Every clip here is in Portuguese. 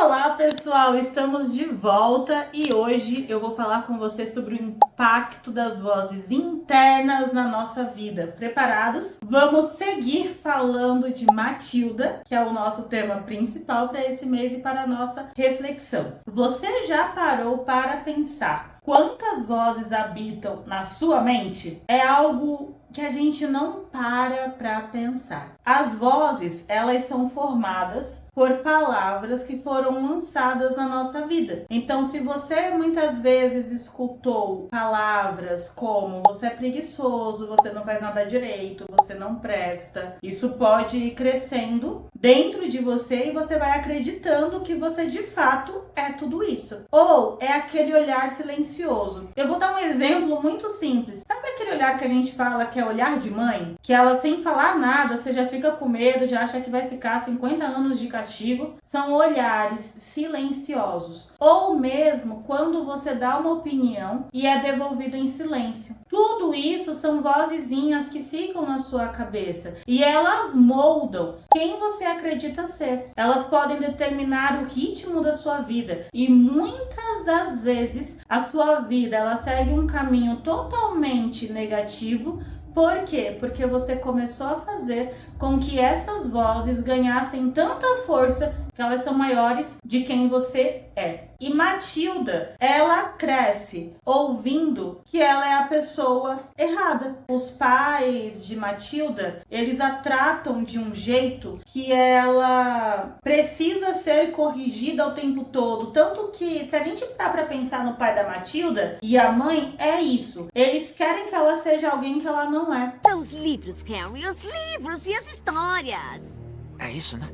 Olá pessoal, estamos de volta e hoje eu vou falar com você sobre o impacto das vozes internas na nossa vida. Preparados? Vamos seguir falando de Matilda, que é o nosso tema principal para esse mês e para a nossa reflexão. Você já parou para pensar quantas vozes habitam na sua mente? É algo que a gente não para pensar. As vozes, elas são formadas por palavras que foram lançadas na nossa vida. Então, se você muitas vezes escutou palavras como você é preguiçoso, você não faz nada direito, você não presta, isso pode ir crescendo dentro de você e você vai acreditando que você de fato é tudo isso. Ou é aquele olhar silencioso. Eu vou dar um exemplo muito simples. Sabe aquele olhar que a gente fala que é olhar de mãe? Que ela sem falar nada, você já fica com medo, já acha que vai ficar 50 anos de castigo. São olhares silenciosos. Ou mesmo quando você dá uma opinião e é devolvido em silêncio. Tudo isso são vozezinhas que ficam na sua cabeça e elas moldam quem você acredita ser. Elas podem determinar o ritmo da sua vida e muitas das vezes a sua vida ela segue um caminho totalmente negativo. Por quê? Porque você começou a fazer com que essas vozes ganhassem tanta força que elas são maiores de quem você é. E Matilda, ela cresce ouvindo que ela é a pessoa errada. Os pais de Matilda, eles a tratam de um jeito que ela precisa ser corrigida o tempo todo. Tanto que, se a gente parar pra pensar no pai da Matilda e a mãe, é isso. Eles querem que ela seja alguém que ela não é. São os livros, Carrie, os livros e as histórias. É isso, né?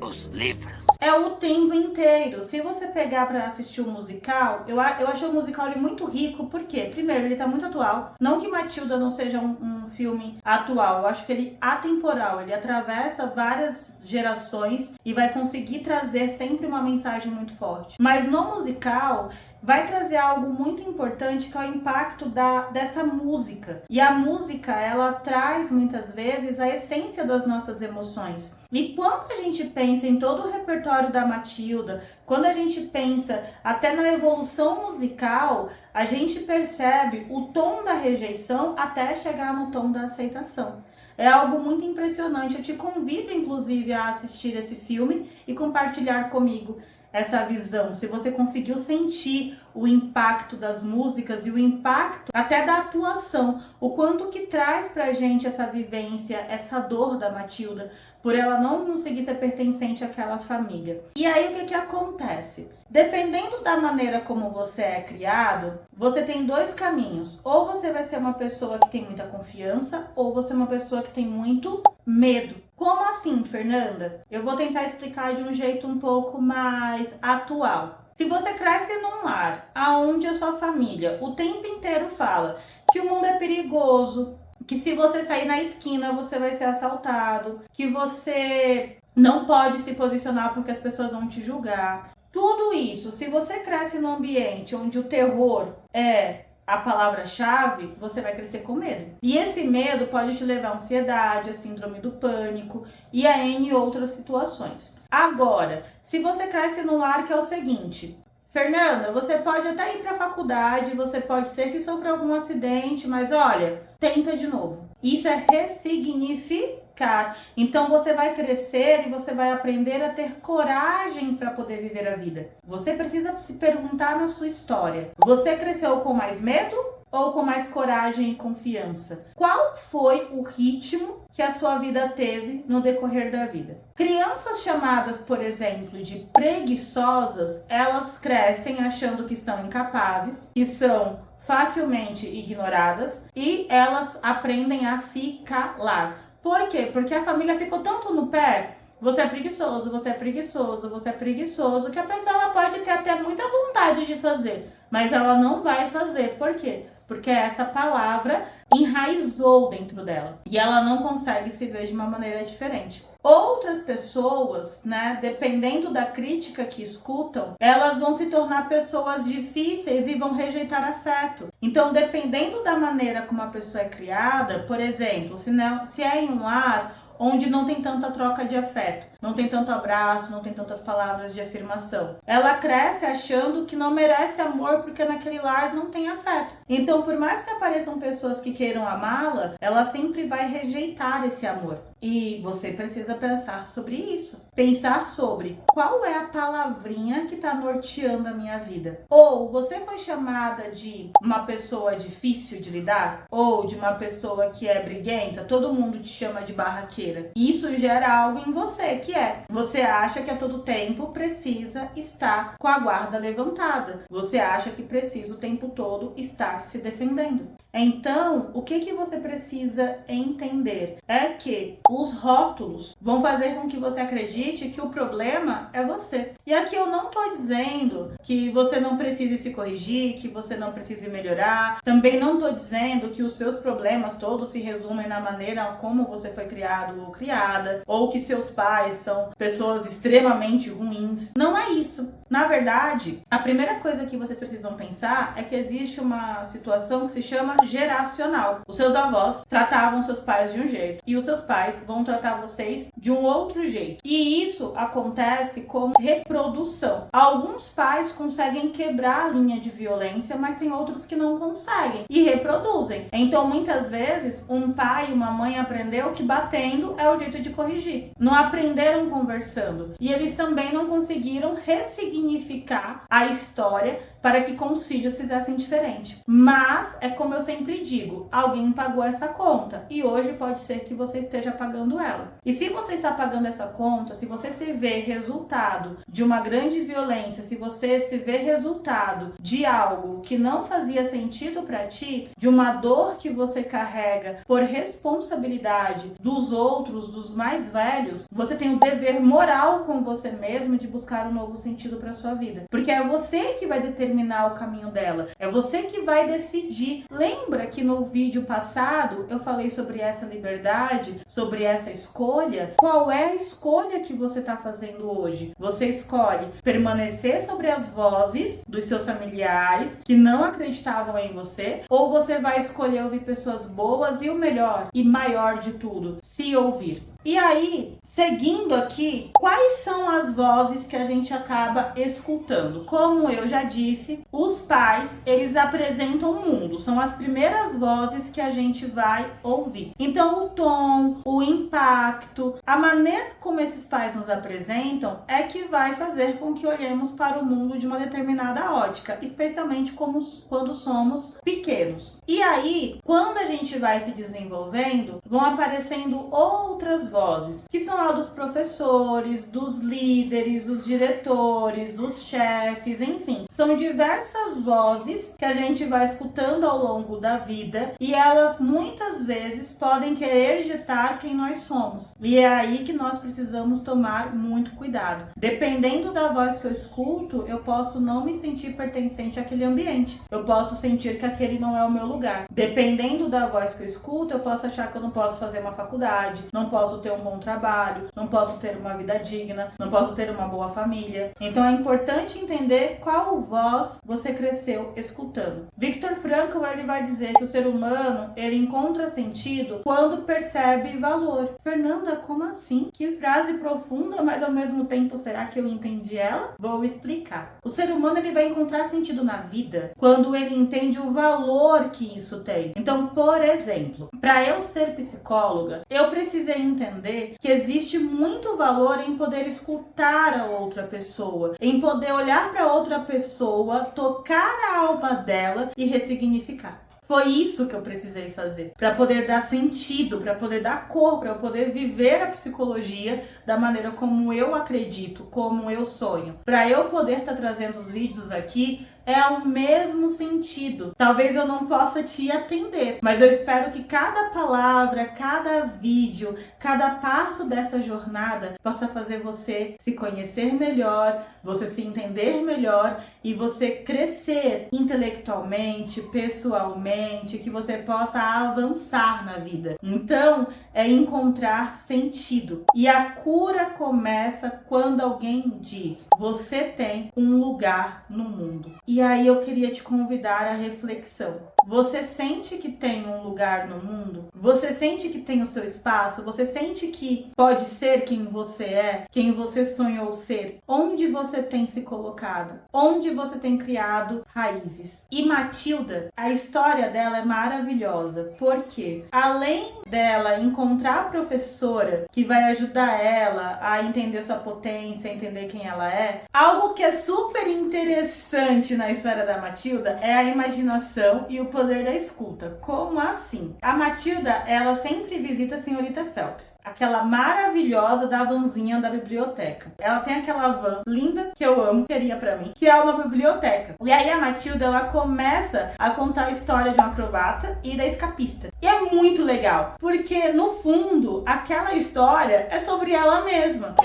Os livros. É o tempo inteiro. Se você pegar pra assistir o musical, eu acho o musical ele muito rico. Por quê? Primeiro, ele tá muito atual. Não que Matilda não seja um filme atual. Eu acho que ele é atemporal. Ele atravessa várias gerações e vai conseguir trazer sempre uma mensagem muito forte. Mas no musical vai trazer algo muito importante, que é o impacto dessa música. E a música, ela traz muitas vezes a essência das nossas emoções. E quando a gente pensa em todo o repertório da Matilda, quando a gente pensa até na evolução musical, a gente percebe o tom da rejeição até chegar no tom da aceitação. É algo muito impressionante. Eu te convido, inclusive, a assistir esse filme e compartilhar comigo essa visão, se você conseguiu sentir o impacto das músicas e o impacto até da atuação, o quanto que traz pra gente essa vivência, essa dor da Matilda, por ela não conseguir ser pertencente àquela família. E aí o que acontece? Dependendo da maneira como você é criado, você tem dois caminhos. Ou você vai ser uma pessoa que tem muita confiança, ou você é uma pessoa que tem muito medo. Como assim, Fernanda? Eu vou tentar explicar de um jeito um pouco mais atual. Se você cresce num lar onde a sua família o tempo inteiro fala que o mundo é perigoso, que se você sair na esquina você vai ser assaltado, que você não pode se posicionar porque as pessoas vão te julgar. Tudo isso, se você cresce num ambiente onde o terror é a palavra-chave, você vai crescer com medo. E esse medo pode te levar a ansiedade, a síndrome do pânico e a N outras situações. Agora, se você cresce num lar que é o seguinte: Fernanda, você pode até ir para a faculdade, você pode ser que sofra algum acidente, mas olha, tenta de novo. Isso é ressignificar. Então você vai crescer e você vai aprender a ter coragem para poder viver a vida. Você precisa se perguntar na sua história: você cresceu com mais medo ou com mais coragem e confiança? Qual foi o ritmo que a sua vida teve no decorrer da vida? Crianças chamadas, por exemplo, de preguiçosas, elas crescem achando que são incapazes, que são facilmente ignoradas e elas aprendem a se calar. Por quê? Porque a família ficou tanto no pé: você é preguiçoso, você é preguiçoso, você é preguiçoso, que a pessoa ela pode ter até muita vontade de fazer, mas ela não vai fazer. Por quê? Porque essa palavra enraizou dentro dela e ela não consegue se ver de uma maneira diferente. Outras pessoas, né, dependendo da crítica que escutam, elas vão se tornar pessoas difíceis e vão rejeitar afeto. Então, dependendo da maneira como a pessoa é criada, por exemplo, se é em um lar onde não tem tanta troca de afeto, não tem tanto abraço, não tem tantas palavras de afirmação. Ela cresce achando que não merece amor porque naquele lar não tem afeto. Então, por mais que apareçam pessoas que queiram amá-la, ela sempre vai rejeitar esse amor. E você precisa pensar sobre isso. Pensar sobre qual é a palavrinha que está norteando a minha vida. Ou você foi chamada de uma pessoa difícil de lidar? Ou de uma pessoa que é briguenta? Todo mundo te chama de barraqueira. Isso gera algo em você, que é: você acha que a todo tempo precisa estar com a guarda levantada. Você acha que precisa o tempo todo estar se defendendo. Então, o que você precisa entender é que os rótulos vão fazer com que você acredite que o problema é você. E aqui eu não estou dizendo que você não precise se corrigir, que você não precise melhorar. Também não estou dizendo que os seus problemas todos se resumem na maneira como você foi criado ou criada, ou que seus pais são pessoas extremamente ruins. Não é isso. Na verdade, a primeira coisa que vocês precisam pensar é que existe uma situação que se chama geracional. Os seus avós tratavam seus pais de um jeito e os seus pais vão tratar vocês de um outro jeito. E isso acontece como reprodução. Alguns pais conseguem quebrar a linha de violência, mas tem outros que não conseguem e reproduzem. Então, muitas vezes, um pai e uma mãe aprendeu que batendo é o jeito de corrigir. Não aprenderam conversando. E eles também não conseguiram ressignificar a história para que com os filhos fizessem diferente. Mas, é como eu sempre digo, alguém pagou essa conta e hoje pode ser que você esteja pagando ela. E se você está pagando essa conta, se você se vê resultado de uma grande violência, se você se vê resultado de algo que não fazia sentido para ti, de uma dor que você carrega por responsabilidade dos outros, dos mais velhos, você tem um dever moral com você mesmo de buscar um novo sentido para sua vida. Porque é você que vai determinar o caminho dela. É você que vai decidir. Lembra que no vídeo passado eu falei sobre essa liberdade, sobre essa escolha? Qual é a escolha que você está fazendo hoje? Você escolhe permanecer sobre as vozes dos seus familiares que não acreditavam em você? Ou você vai escolher ouvir pessoas boas e o melhor e maior de tudo, se ouvir? E aí, seguindo aqui, quais são as vozes que a gente acaba escutando? Como eu já disse, os pais, eles apresentam o mundo, são as primeiras vozes que a gente vai ouvir. Então, o tom, o impacto, a maneira como esses pais nos apresentam é que vai fazer com que olhemos para o mundo de uma determinada ótica, especialmente quando somos pequenos. E aí, quando a gente vai se desenvolvendo, vão aparecendo outras vozes, que são a dos professores, dos líderes, dos diretores, dos chefes, enfim. São diversas vozes que a gente vai escutando ao longo da vida e elas muitas vezes podem querer ditar quem nós somos. E é aí que nós precisamos tomar muito cuidado. Dependendo da voz que eu escuto, eu posso não me sentir pertencente àquele ambiente. Eu posso sentir que aquele não é o meu lugar. Dependendo da voz que eu escuto, eu posso achar que eu não posso fazer uma faculdade, não posso ter um bom trabalho, não posso ter uma vida digna, não posso ter uma boa família. Então é importante entender qual voz você cresceu escutando. Viktor Frankl, ele vai dizer que o ser humano, ele encontra sentido quando percebe valor. Fernanda, como assim? Que frase profunda, mas ao mesmo tempo, será que eu entendi ela? Vou explicar. O ser humano, ele vai encontrar sentido na vida quando ele entende o valor que isso tem. Então, por exemplo, para eu ser psicóloga, eu precisei entender que existe muito valor em poder escutar a outra pessoa, em poder olhar para outra pessoa, tocar a alma dela e ressignificar. Foi isso que eu precisei fazer, para poder dar sentido, para poder dar cor, para eu poder viver a psicologia da maneira como eu acredito, como eu sonho. Para eu poder estar trazendo os vídeos aqui, é o mesmo sentido. Talvez eu não possa te atender, mas eu espero que cada palavra, cada vídeo, cada passo dessa jornada possa fazer você se conhecer melhor, você se entender melhor e você crescer intelectualmente, pessoalmente, diferente, que você possa avançar na vida. Então, é encontrar sentido. E a cura começa quando alguém diz: você tem um lugar no mundo. E aí eu queria te convidar à reflexão. Você sente que tem um lugar no mundo? Você sente que tem o seu espaço? Você sente que pode ser quem você é? Quem você sonhou ser? Onde você tem se colocado? Onde você tem criado raízes? E Matilda, a história dela é maravilhosa, porque além dela encontrar a professora que vai ajudar ela a entender sua potência, a entender quem ela é, algo que é super interessante na história da Matilda é a imaginação e o poder da escuta. Como assim? A Matilda, ela sempre visita a senhorita Phelps, aquela maravilhosa da vanzinha da biblioteca. Ela tem aquela van linda que eu amo, queria pra mim, que é uma biblioteca. E aí a Matilda, ela começa a contar a história de um acrobata e da escapista. E é muito legal, porque no fundo, aquela história é sobre ela mesma.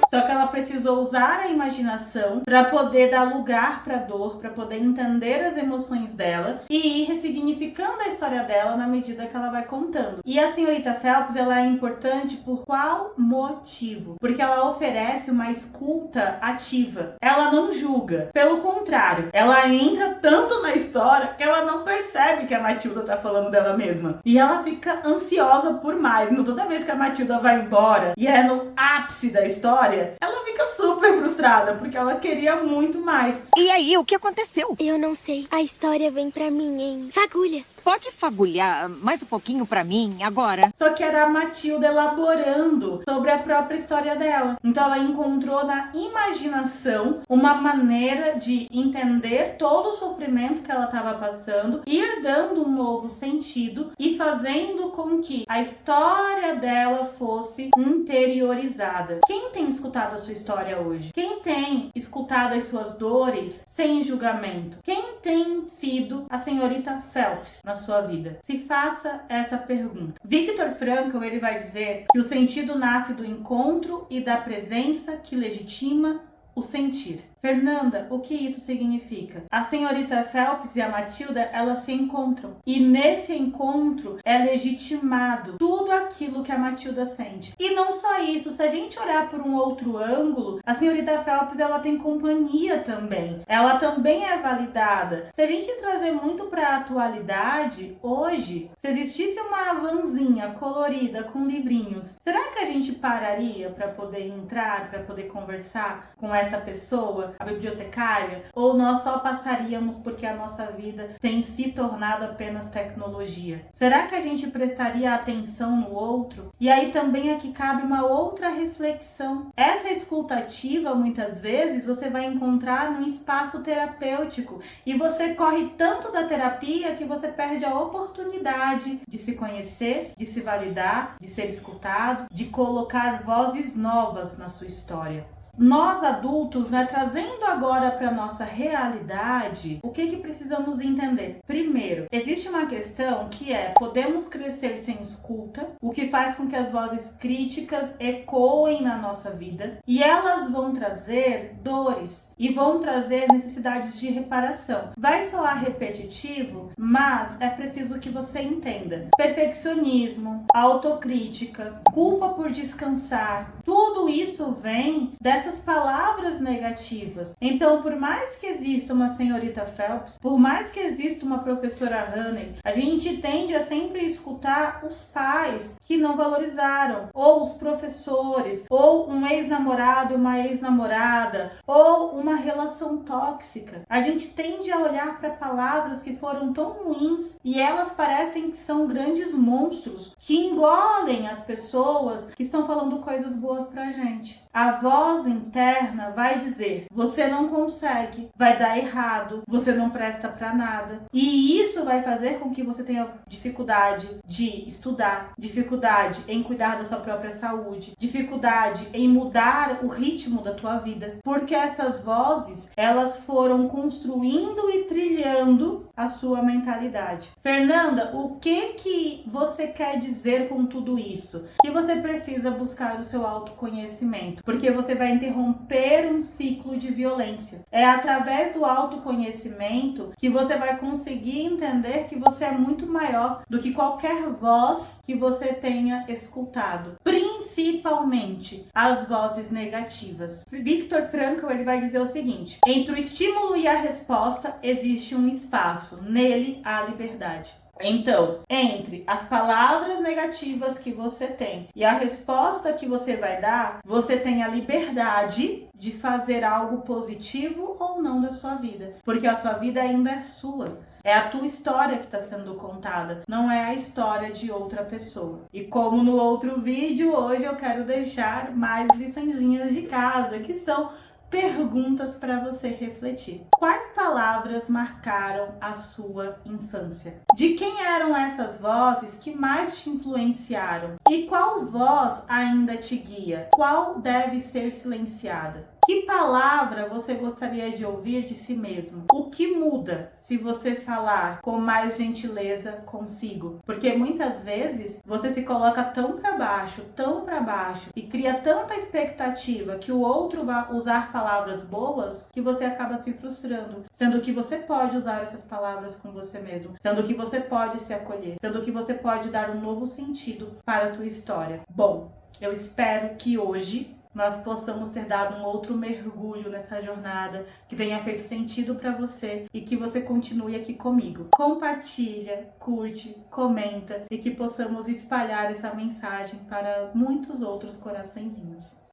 Só que ela precisou usar a imaginação para poder dar lugar para a dor, para poder entender as emoções dela e ir ressignificando a história dela na medida que ela vai contando. E a senhorita Phelps, ela é importante por qual motivo? Porque ela oferece uma escuta ativa. Ela não julga. Pelo contrário, ela entra tanto na história que ela não percebe que a Matilda tá falando dela mesma. E ela fica ansiosa por mais. Então, toda vez que a Matilda vai embora e é no ápice da história, ela fica super frustrada, porque ela queria muito mais. E aí, o que aconteceu? Eu não sei. A história vem pra mim em fagulhas. Pode fagulhar mais um pouquinho pra mim agora? Só que era a Matilda elaborando sobre a própria história dela. Então ela encontrou na imaginação uma maneira de entender todo o sofrimento que ela estava passando, ir dando um novo sentido e fazendo com que a história dela fosse interiorizada. Quem tem escutado a sua história hoje? Quem tem escutado as suas dores sem julgamento? Quem tem sido a senhorita Phelps na sua vida? Se faça essa pergunta. Viktor Frankl, ele vai dizer que o sentido nasce do encontro e da presença que legitima o sentir. Fernanda, o que isso significa? A senhorita Phelps e a Matilda, elas se encontram. E nesse encontro é legitimado tudo aquilo que a Matilda sente. E não só isso, se a gente olhar por um outro ângulo, a senhorita Phelps, ela tem companhia também. Ela também é validada. Se a gente trazer muito para a atualidade, hoje, se existisse uma vanzinha colorida com livrinhos, será que a gente pararia para poder entrar, para poder conversar com essa pessoa, a bibliotecária, ou nós só passaríamos porque a nossa vida tem se tornado apenas tecnologia? Será que a gente prestaria atenção no outro? E aí também aqui cabe uma outra reflexão. Essa escutativa, muitas vezes, você vai encontrar num espaço terapêutico e você corre tanto da terapia que você perde a oportunidade de se conhecer, de se validar, de ser escutado, de colocar vozes novas na sua história. Nós adultos, trazendo agora para nossa realidade, o que precisamos entender? Primeiro, existe uma questão que é: podemos crescer sem escuta, o que faz com que as vozes críticas ecoem na nossa vida, e elas vão trazer dores e vão trazer necessidades de reparação. Vai soar repetitivo, mas é preciso que você entenda. Perfeccionismo, autocrítica, culpa por descansar, tudo isso vem dessas palavras negativas. Então, por mais que exista uma senhorita Phelps, por mais que exista uma professora Honey, a gente tende a sempre escutar os pais que não valorizaram, ou os professores, ou um ex-namorado e uma ex-namorada, ou uma relação tóxica. A gente tende a olhar para palavras que foram tão ruins e elas parecem que são grandes monstros que engolem as pessoas que estão falando coisas boas pra gente. A voz interna vai dizer: você não consegue, vai dar errado, você não presta pra nada. E isso vai fazer com que você tenha dificuldade de estudar, dificuldade em cuidar da sua própria saúde, dificuldade em mudar o ritmo da tua vida, porque essas vozes, elas foram construindo e trilhando a sua mentalidade. Fernanda, o que você quer dizer com tudo isso? Que você precisa buscar o seu autoconhecimento, porque você vai interromper um ciclo de violência. É através do autoconhecimento que você vai conseguir entender que você é muito maior do que qualquer voz que você tenha escutado, principalmente as vozes negativas. Viktor Frankl, ele vai dizer o seguinte: entre o estímulo e a resposta existe um espaço, nele há liberdade. Então, entre as palavras negativas que você tem e a resposta que você vai dar, você tem a liberdade de fazer algo positivo ou não da sua vida, porque a sua vida ainda é sua. É a tua história que está sendo contada, não é a história de outra pessoa. E como no outro vídeo, hoje eu quero deixar mais liçõezinhas de casa, que são perguntas para você refletir. Quais palavras marcaram a sua infância? De quem eram essas vozes que mais te influenciaram? E qual voz ainda te guia? Qual deve ser silenciada? Que palavra você gostaria de ouvir de si mesmo? O que muda se você falar com mais gentileza consigo? Porque muitas vezes você se coloca tão para baixo e cria tanta expectativa que o outro vai usar palavras boas que você acaba se frustrando, sendo que você pode usar essas palavras com você mesmo, sendo que você pode se acolher, sendo que você pode dar um novo sentido para a tua história. Bom, eu espero que hoje nós possamos ter dado um outro mergulho nessa jornada, que tenha feito sentido para você e que você continue aqui comigo. Compartilha, curte, comenta e que possamos espalhar essa mensagem para muitos outros coraçõezinhos.